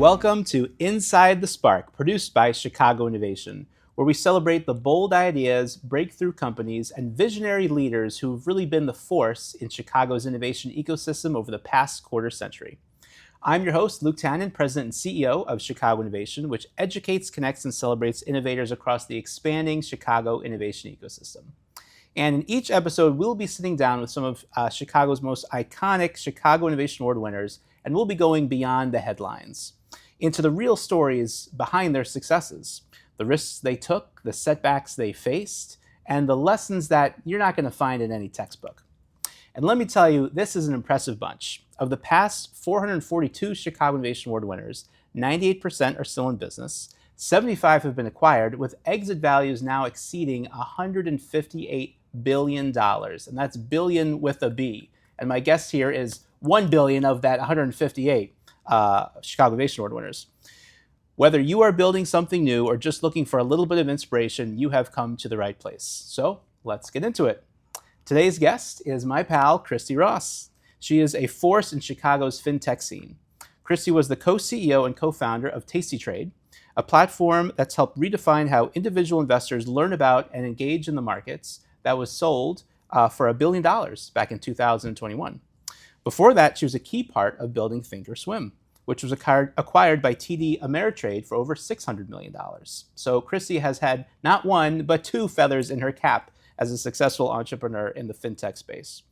Welcome to Inside the Spark, produced by Chicago Innovation, where we celebrate the bold ideas, breakthrough companies, and visionary leaders who've really been the force in Chicago's innovation ecosystem over the past quarter century. I'm your host, Luke Tannen, President and CEO of Chicago Innovation, which educates, connects, and celebrates innovators across the expanding Chicago innovation ecosystem. And in each episode, we'll be sitting down with some of Chicago's most iconic Chicago Innovation Award winners, and we'll be going beyond the headlines into the real stories behind their successes, the risks they took, the setbacks they faced, and the lessons that you're not going to find in any textbook. And let me tell you, this is an impressive bunch. Of the past 442 Chicago Innovation Award winners, 98% are still in business, 75 have been acquired, with exit values now exceeding $158 billion, and that's billion with a B. And my guess here is 1 billion of that 158 Chicago Innovation Award winners. Whether you are building something new or just looking for a little bit of inspiration, you have come to the right place. So let's get into it. Today's guest is my pal, Kristi Ross. She is a force in Chicago's fintech scene. Kristi was the co-CEO and co-founder of Tastytrade, a platform that's helped redefine how individual investors learn about and engage in the markets, that was sold for $1 billion back in 2021. Before that, she was a key part of building Thinkorswim, which was acquired by TD Ameritrade for over $600 million. So Kristi has had not one, but two feathers in her cap as a successful entrepreneur in the fintech space.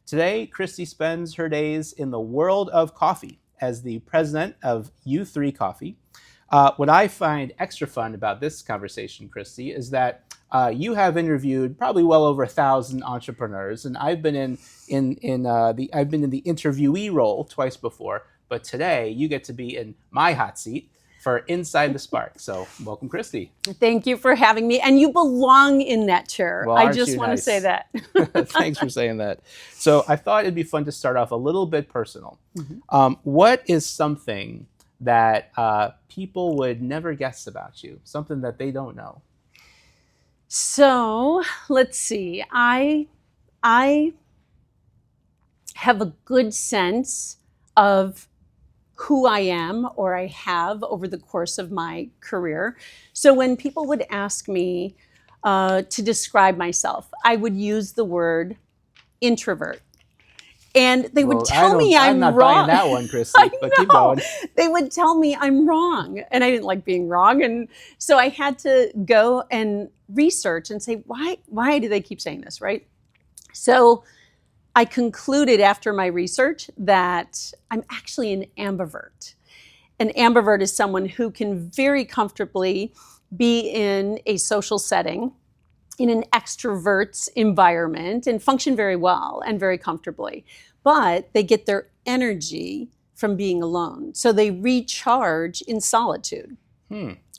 Today, Kristi spends her days in the world of coffee as the president of U3 Coffee. What I find extra fun about this conversation, Kristi, is that you have interviewed probably well over 1,000 entrepreneurs, and I've been in the interviewee role twice before. But today, you get to be in my hot seat for Inside the Spark. So welcome, Kristi. Thank you for having me. And you belong in that chair. Well, I just want to say that. Thanks for saying that. So I thought it'd be fun to start off a little bit personal. Mm-hmm. What is something that people would never guess about you? Something that they don't know? So let's see. I have a good sense of who I am, or I have over the course of my career. So when people would ask me to describe myself, I would use the word introvert. And they would tell me I'm not wrong. Buying that one, Kristi, but keep going. They would tell me I'm wrong, and I didn't like being wrong. And so I had to go and research and say, why do they keep saying this, right? So I concluded after my research that I'm actually an ambivert. An ambivert is someone who can very comfortably be in a social setting, in an extrovert's environment, and function very well and very comfortably. But they get their energy from being alone. So they recharge in solitude.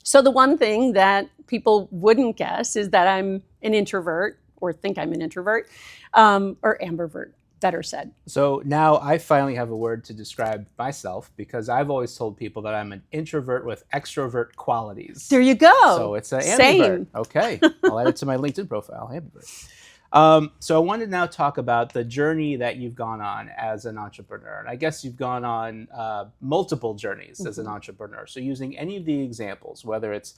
So the one thing that people wouldn't guess is that I'm an introvert, or think I'm an introvert, or ambivert, better said. So now I finally have a word to describe myself, because I've always told people that I'm an introvert with extrovert qualities. There you go. So it's an ambivert. Same. Okay, I'll add it to my LinkedIn profile, ambivert. So I want to now talk about the journey that you've gone on as an entrepreneur. And I guess you've gone on multiple journeys as an entrepreneur. So using any of the examples, whether it's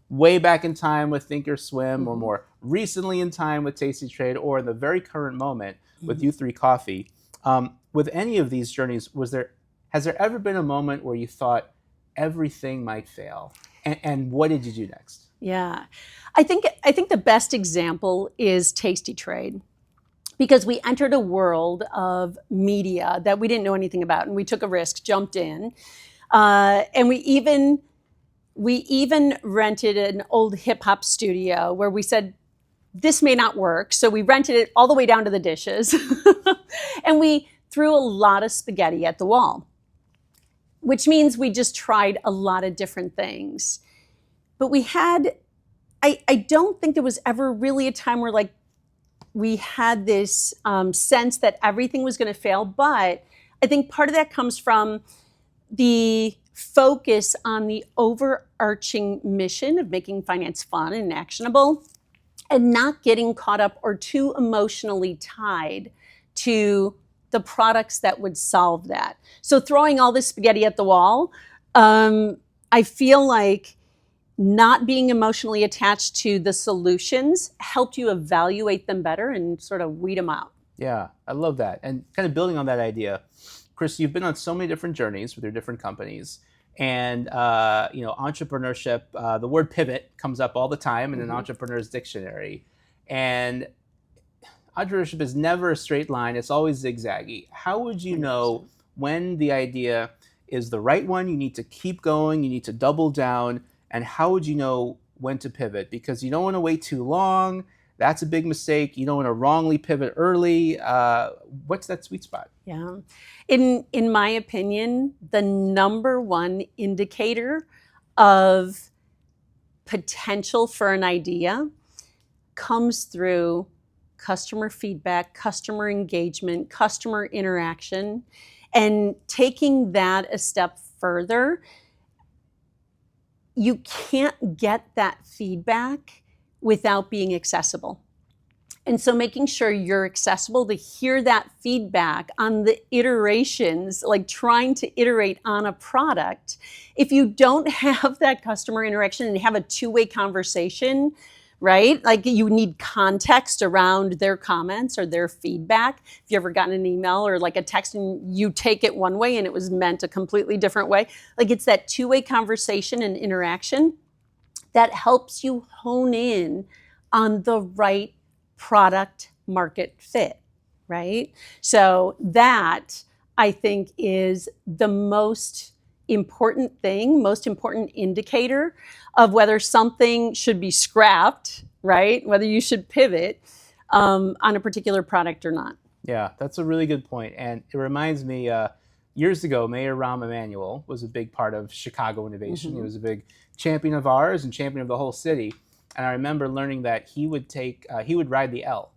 way back in time with Thinkorswim, or more recently in time with Tastytrade, or in the very current moment with U3 Coffee, with any of these journeys, has there ever been a moment where you thought everything might fail? And what did you do next? Yeah, I think the best example is Tastytrade, because we entered a world of media that we didn't know anything about, and we took a risk, jumped in, and we even rented an old hip hop studio where we said, this may not work. So we rented it all the way down to the dishes. And we threw a lot of spaghetti at the wall, which means we just tried a lot of different things. But I don't think there was ever really a time where we had this sense that everything was going to fail. But I think part of that comes from the focus on the overarching mission of making finance fun and actionable, and not getting caught up or too emotionally tied to the products that would solve that. So throwing all this spaghetti at the wall I feel like not being emotionally attached to the solutions helped you evaluate them better and sort of weed them out. Yeah, I love that. And kind of building on that idea, Chris, you've been on so many different journeys with your different companies. And, entrepreneurship, the word pivot comes up all the time in an entrepreneur's dictionary. And entrepreneurship is never a straight line. It's always zigzaggy. How would you know 100%. when the idea is the right one? You need to keep going. You need to double down. And how would you know when to pivot? Because you don't want to wait too long. That's a big mistake. You don't want to wrongly pivot early. What's that sweet spot? Yeah. In my opinion, the number one indicator of potential for an idea comes through customer feedback, customer engagement, customer interaction, and taking that a step further. You can't get that feedback without being accessible. And so making sure you're accessible to hear that feedback on the iterations, like trying to iterate on a product. If you don't have that customer interaction and have a two-way conversation, right? Like you need context around their comments or their feedback. If you ever gotten an email or like a text and you take it one way and it was meant a completely different way, like it's that two-way conversation and interaction that helps you hone in on the right product market fit, right? So that I think is the most important thing, most important indicator of whether something should be scrapped, right? Whether you should pivot on a particular product or not. Yeah, that's a really good point. And it reminds me, years ago, Mayor Rahm Emanuel was a big part of Chicago innovation. He was a big champion of ours and champion of the whole city. And I remember learning that he would ride the L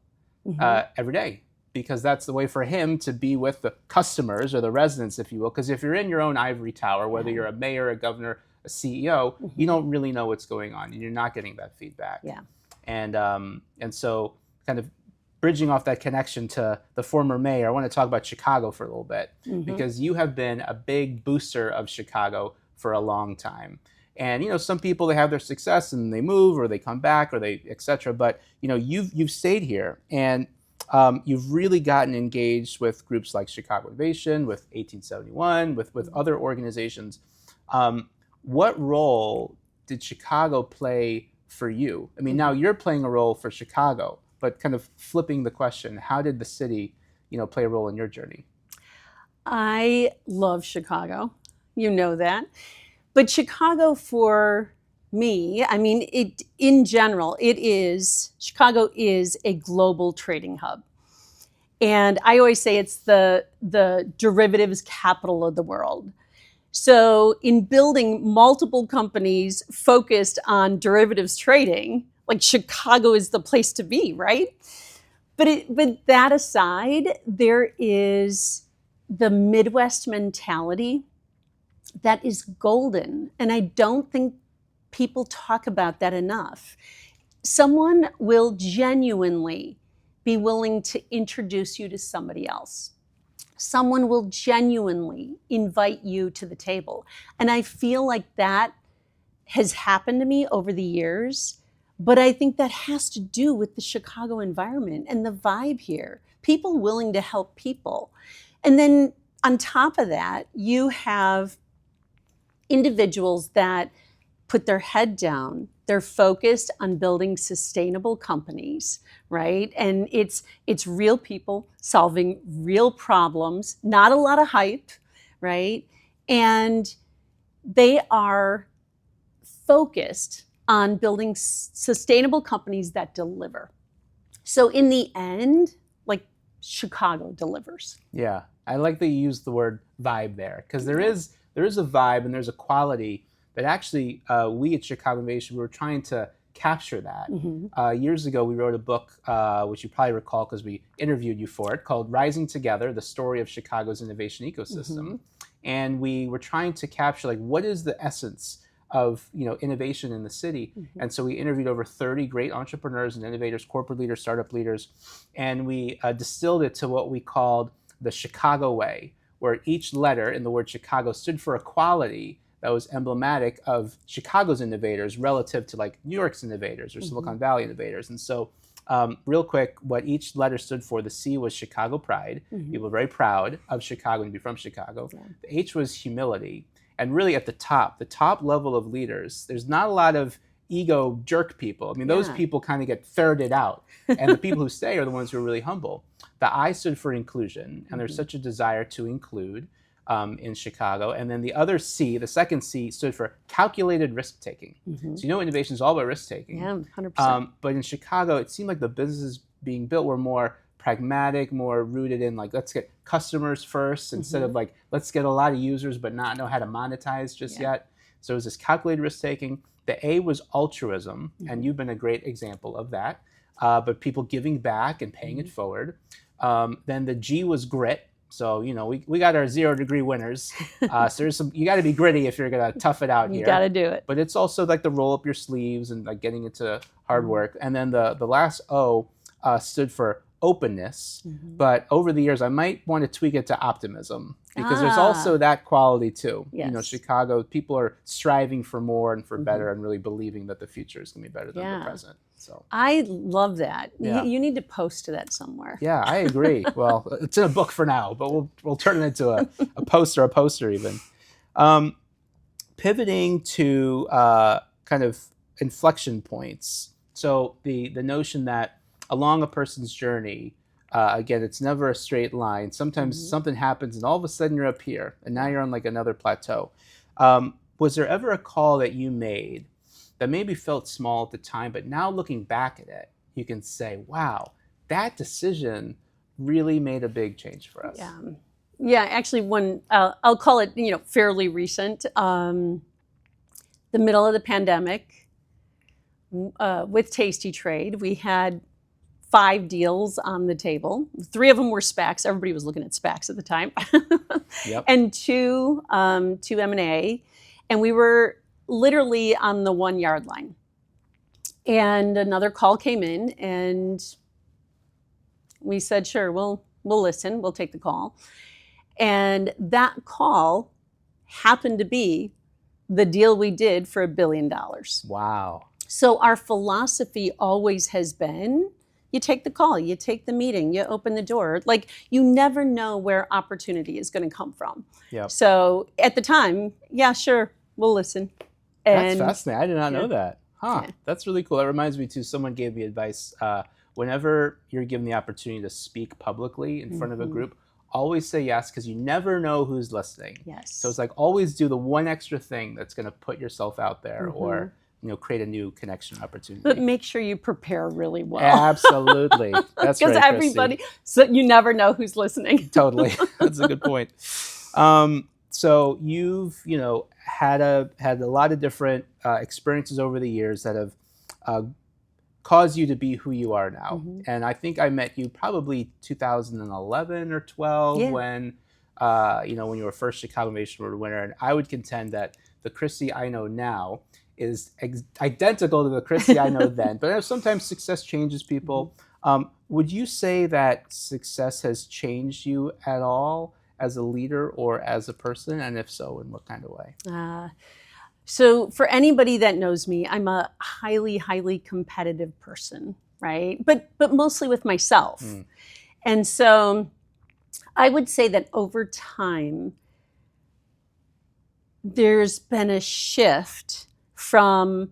every day, because that's the way for him to be with the customers or the residents, if you will. Because if you're in your own ivory tower, whether you're a mayor, a governor, a CEO, you don't really know what's going on, and you're not getting that feedback. Yeah. And so kind of bridging off that connection to the former mayor, I want to talk about Chicago for a little bit, because you have been a big booster of Chicago for a long time. And some people, they have their success and they move or they come back or they etc. But you've stayed here, and you've really gotten engaged with groups like Chicago Innovation, with 1871, with other organizations. What role did Chicago play for you? I mean, now you're playing a role for Chicago, but kind of flipping the question, how did the city, play a role in your journey? I love Chicago. You know that. But Chicago for me, I mean, in general, Chicago is a global trading hub. And I always say it's the derivatives capital of the world. So in building multiple companies focused on derivatives trading, like Chicago is the place to be, right? But that aside, there is the Midwest mentality that is golden. And I don't think people talk about that enough. Someone will genuinely be willing to introduce you to somebody else. Someone will genuinely invite you to the table. And I feel like that has happened to me over the years, but I think that has to do with the Chicago environment and the vibe here. People willing to help people. And then on top of that, you have individuals that put their head down. They're focused on building sustainable companies, right? And it's real people solving real problems, not a lot of hype, right? And they are focused on building sustainable companies that deliver. So in the end, like Chicago delivers. Yeah, I like that you used the word vibe there, because there is a vibe and there's a quality that actually we at Chicago Innovation, we were trying to capture that. Years ago, we wrote a book, which you probably recall because we interviewed you for it, called Rising Together, The Story of Chicago's Innovation Ecosystem. And we were trying to capture, like, what is the essence of innovation in the city. And so we interviewed over 30 great entrepreneurs and innovators, corporate leaders, startup leaders, and we distilled it to what we called the Chicago way, where each letter in the word Chicago stood for a quality that was emblematic of Chicago's innovators relative to like New York's innovators or Silicon Valley innovators. And so real quick, what each letter stood for, the C was Chicago pride. People were very proud of Chicago and to be from Chicago. Yeah. The H was humility. And really at the top level of leaders, there's not a lot of ego jerk people. I mean, those people kind of get ferreted out. And the people who stay are the ones who are really humble. The I stood for inclusion. And there's such a desire to include in Chicago. And then the other C, the second C, stood for calculated risk taking. So you know innovation is all about risk taking. Yeah, 100%. But in Chicago, it seemed like the businesses being built were more pragmatic, more rooted in like, let's get customers first instead of like, let's get a lot of users but not know how to monetize just yet. So it was this calculated risk taking. The A was altruism, and you've been a great example of that. But people giving back and paying it forward. Then the G was grit. So, you know, we got our 0 degree winners. So there's some, you got to be gritty if you're going to tough it out here. You got to do it. But it's also like the roll up your sleeves and like getting into hard work. And then the last O stood for openness. But over the years, I might want to tweak it to optimism because there's also that quality too. Yes. You know, Chicago, people are striving for more and for better and really believing that the future is going to be better than the present. So I love that. Yeah. You need to post to that somewhere. Yeah, I agree. Well, it's in a book for now, but we'll turn it into a poster even. Pivoting to kind of inflection points. So the notion that along a person's journey, again, it's never a straight line. Sometimes something happens and all of a sudden you're up here and now you're on like another plateau. Was there ever a call that you made that maybe felt small at the time, but now looking back at it, you can say, wow, that decision really made a big change for us? Yeah, actually one, I'll call it, fairly recent. The middle of the pandemic with Tastytrade, we had 5 deals on the table. 3 of them were SPACs. Everybody was looking at SPACs at the time. And 2 M&A. And we were literally on the 1-yard line. And another call came in and we said, sure, we'll listen, we'll take the call. And that call happened to be the deal we did for $1 billion. Wow. So our philosophy always has been, you take the call, you take the meeting, you open the door. Like, you never know where opportunity is going to come from. Yep. So at the time, yeah, sure, we'll listen. That's fascinating. I did not know that. That's really cool. That reminds me too, someone gave me advice. Whenever you're given the opportunity to speak publicly in front of a group, always say yes, because you never know who's listening. Yes. So it's like always do the one extra thing that's going to put yourself out there or create a new connection opportunity. But make sure you prepare really well. Absolutely. That's right, because everybody, so you never know who's listening. Totally. That's a good point. So you've, had a lot of different experiences over the years that have caused you to be who you are now. And I think I met you probably 2011 or 12 when you were first Chicago Innovation Award winner. And I would contend that the Kristi I know now is identical to the Kristi I know then. But sometimes success changes people. Would you say that success has changed you at all as a leader or as a person? And if so, in what kind of way? So for anybody that knows me, I'm a highly, highly competitive person, right? But mostly with myself. And so I would say that over time, there's been a shift from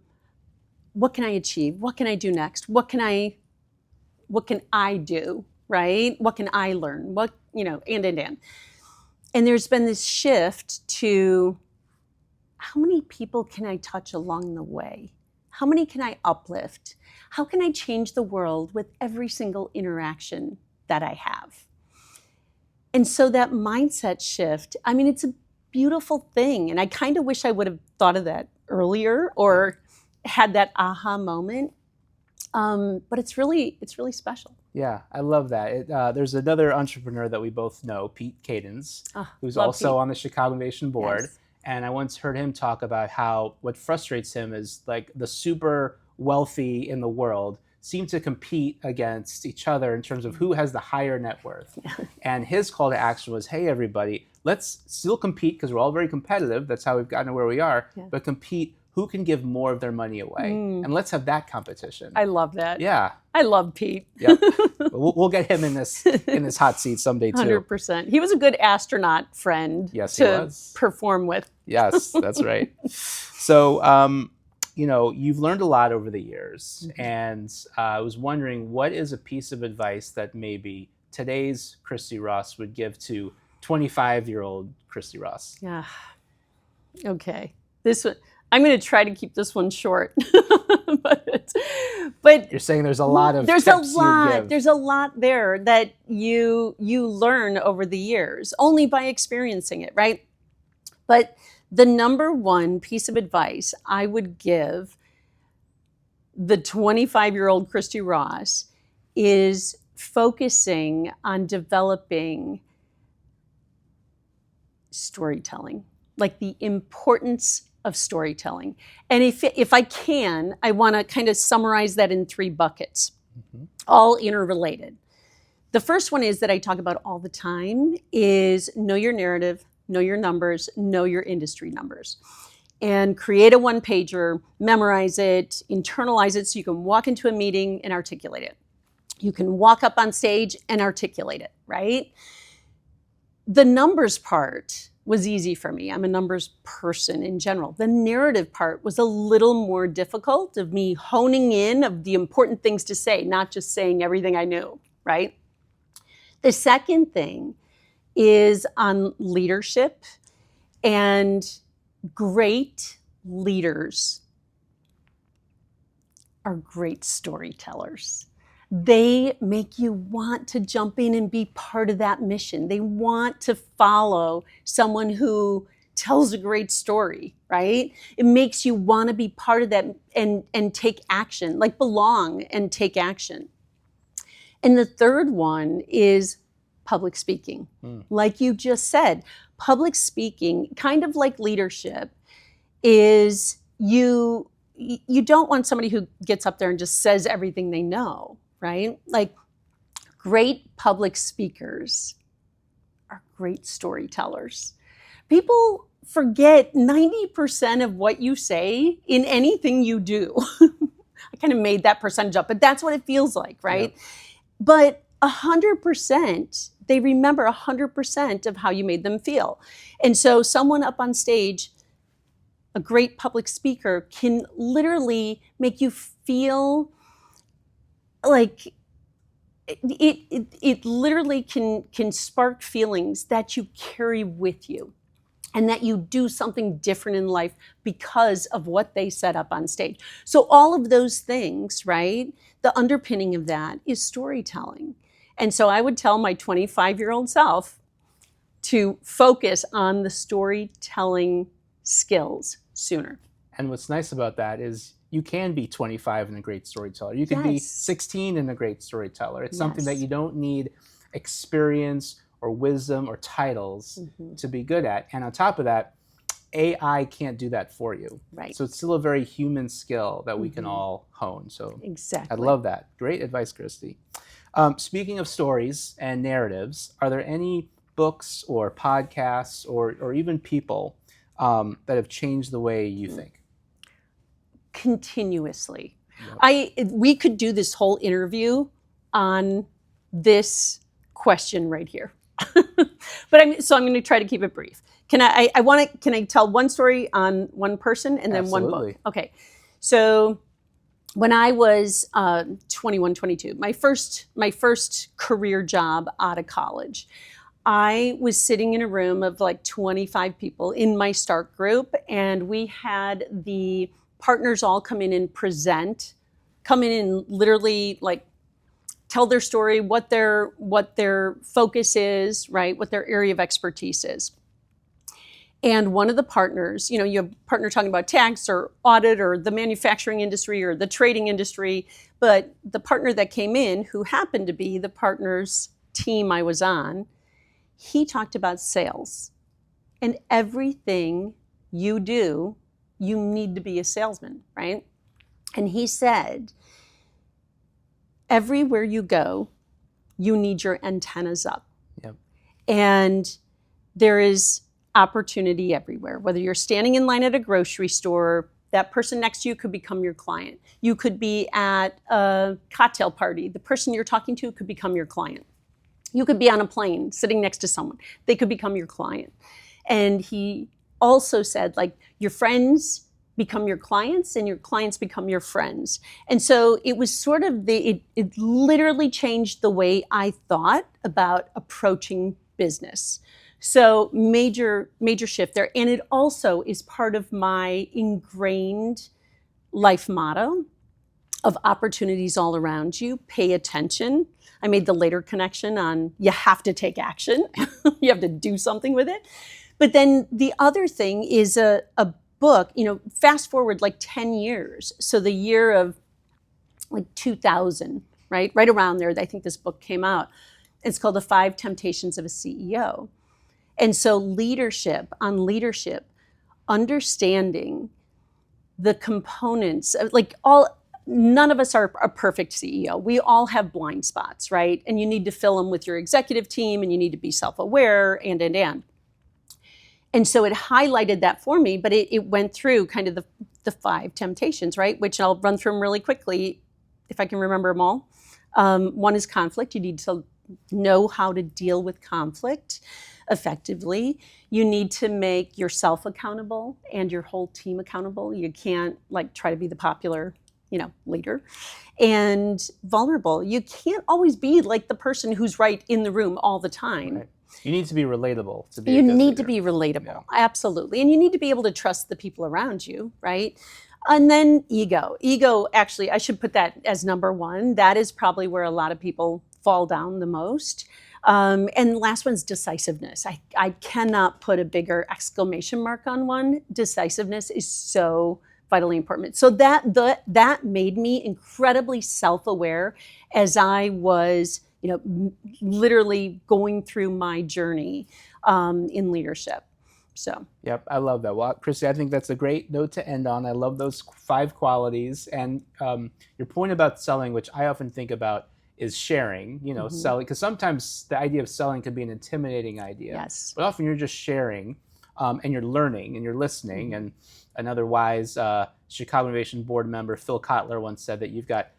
what can I achieve? What can I do next? What can I do, right? What can I learn? And there's been this shift to how many people can I touch along the way? How many can I uplift? How can I change the world with every single interaction that I have? And so that mindset shift, I mean, it's a beautiful thing. And I kind of wish I would have thought of that earlier or had that aha moment. But it's really special. Yeah, I love that. There's another entrepreneur that we both know, Pete Cadens, who's also Pete. On the Chicago Innovation Board. Yes. And I once heard him talk about how what frustrates him is like the super wealthy in the world seem to compete against each other in terms of who has the higher net worth. And his call to action was, hey, everybody, let's still compete because we're all very competitive. That's how we've gotten to where we are. Yeah. But compete who can give more of their money away. And let's have that competition. I love that. Yeah. I love Pete. Yep. We'll get him in this hot seat someday too. 100%. He was a good astronaut friend Yes, to he was. perform with. Yes, that's right. So, you've learned a lot over the years, and I was wondering, what is a piece of advice that maybe today's Kristi Ross would give to 25-year-old Kristi Ross? Yeah. Okay. This one, I'm going to try to keep this one short. but You're saying there's a lot of there's tips a lot. you give. There's a lot there that you learn over the years only by experiencing it, right? But the number one piece of advice I would give the 25-year-old Kristi Ross is focusing on developing storytelling, like the importance of storytelling. And if I can, I want to kind of summarize that in 3 buckets, all interrelated. The first one is that I talk about all the time is know your narrative, know your numbers, know your industry numbers. And create a one-pager, memorize it, internalize it so you can walk into a meeting and articulate it. You can walk up on stage and articulate it, right? The numbers part was easy for me. I'm a numbers person in general. The narrative part was a little more difficult of me honing in of the important things to say, not just saying everything I knew, right? The second thing is on leadership, and great leaders are great storytellers. They make you want to jump in and be part of that mission. They want to follow someone who tells a great story, right? It makes you want to be part of that and take action, like belong and take action. And the third one is public speaking. Like you just said, public speaking, kind of like leadership, is you don't want somebody who gets up there and just says everything they know, right? Like great public speakers are great storytellers. People forget 90% of what you say in anything you do. I kind of made that percentage up, but that's what it feels like, right? Yep. But 100%, they remember 100% of how you made them feel. And so someone up on stage, a great public speaker, can literally make you feel like it literally can spark feelings that you carry with you and that you do something different in life because of what they set up on stage. So all of those things, right? The underpinning of that is storytelling. And so I would tell my 25-year-old self to focus on the storytelling skills sooner. And what's nice about that is you can be 25 and a great storyteller. You can be 16 and a great storyteller. It's something that you don't need experience or wisdom or titles to be good at. And on top of that, AI can't do that for you. Right. So it's still a very human skill that we can all hone. So exactly. I love that. Great advice, Kristi. Speaking of stories and narratives, are there any books or podcasts or even people that have changed the way you think? Continuously. Yep. We could do this whole interview on this question right here. But I'm going to try to keep it brief. Can I tell one story on one person and then Absolutely. one book? Okay. So when I was 21, 22, my first career job out of college, I was sitting in a room of like 25 people in my start group, and we had the partners all come in and literally like tell their story, what their focus is, right? What their area of expertise is. And one of the partners, you have a partner talking about tax or audit or the manufacturing industry or the trading industry, but the partner that came in, who happened to be the partner's team I was on, he talked about sales. And everything you do, you need to be a salesman, right? And he said, everywhere you go, you need your antennas up. Yep. And there is opportunity everywhere. Whether you're standing in line at a grocery store, that person next to you could become your client. You could be at a cocktail party. The person you're talking to could become your client. You could be on a plane sitting next to someone. They could become your client. And he also said, like, your friends become your clients and your clients become your friends. And so it was sort of it literally changed the way I thought about approaching business. So major shift there. And it also is part of my ingrained life motto of opportunities all around you. Pay attention. I made the later connection on you have to take action. You have to do something with it. But then the other thing is a book, fast forward like 10 years. So the year of like 2000, right around there, I think this book came out. It's called The 5 Temptations of a CEO. And so leadership, understanding the components, none of us are a perfect CEO. We all have blind spots, right? And you need to fill them with your executive team, and you need to be self-aware, and. And so it highlighted that for me, but it went through kind of the 5 temptations, right? Which I'll run through them really quickly, if I can remember them all. One is conflict. You need to know how to deal with conflict effectively. You need to make yourself accountable and your whole team accountable. You can't try to be the popular, leader. And vulnerable. You can't always be like the person who's right in the room all the time. Right. You need to be relatable to be You a good need leader. to be relatable, absolutely. And you need to be able to trust the people around you, right? And then ego. Ego, actually, I should put that as number 1. That is probably where a lot of people fall down the most. And the last one's decisiveness. I cannot put a bigger exclamation mark on one. Decisiveness is so vitally important. So that made me incredibly self-aware as I was literally going through my journey in leadership. So. Yep, I love that. Well, Kristi, I think that's a great note to end on. I love those 5 qualities. And your point about selling, which I often think about, is sharing, selling. Because sometimes the idea of selling can be an intimidating idea. Yes. But often you're just sharing and you're learning and you're listening. And another wise Chicago Innovation board member, Phil Kotler, once said that you've got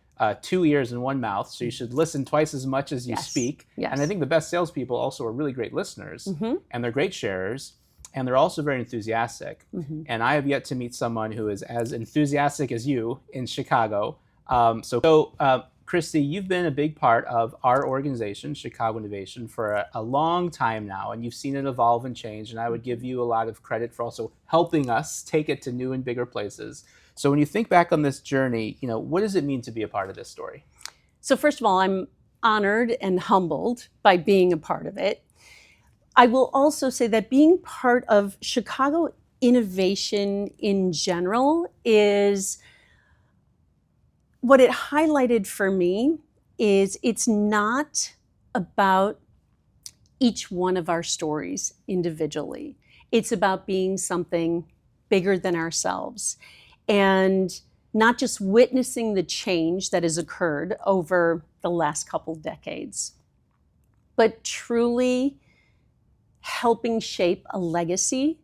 2 ears and 1 mouth, so you should listen twice as much as you speak. Yes. And I think the best salespeople also are really great listeners, and they're great sharers, and they're also very enthusiastic. And I have yet to meet someone who is as enthusiastic as you in Chicago. Kristi, you've been a big part of our organization, Chicago Innovation, for a long time now, and you've seen it evolve and change, and I would give you a lot of credit for also helping us take it to new and bigger places. So when you think back on this journey, what does it mean to be a part of this story? So first of all, I'm honored and humbled by being a part of it. I will also say that being part of Chicago Innovation in general is, what it highlighted for me is it's not about each one of our stories individually. It's about being something bigger than ourselves. And not just witnessing the change that has occurred over the last couple decades, but truly helping shape a legacy,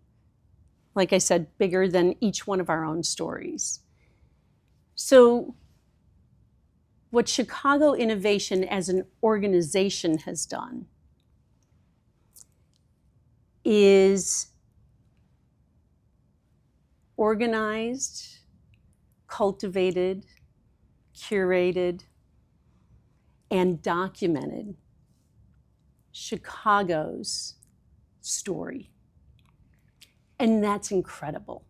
like I said, bigger than each one of our own stories. So what Chicago Innovation as an organization has done is organized, cultivated, curated, and documented Chicago's story. And that's incredible.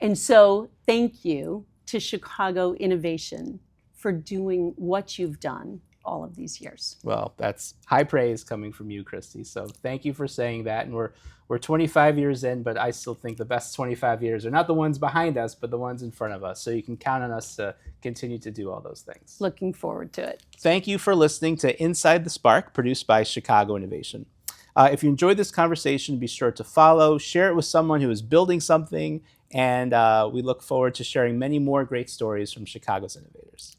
And so thank you to Chicago Innovation for doing what you've done all of these years. Well, that's high praise coming from you, Kristi. So thank you for saying that. And we're 25 years in, but I still think the best 25 years are not the ones behind us, but the ones in front of us. So you can count on us to continue to do all those things. Looking forward to it. Thank you for listening to Inside the Spark, produced by Chicago Innovation. If you enjoyed this conversation, be sure to follow, share it with someone who is building something, and we look forward to sharing many more great stories from Chicago's innovators.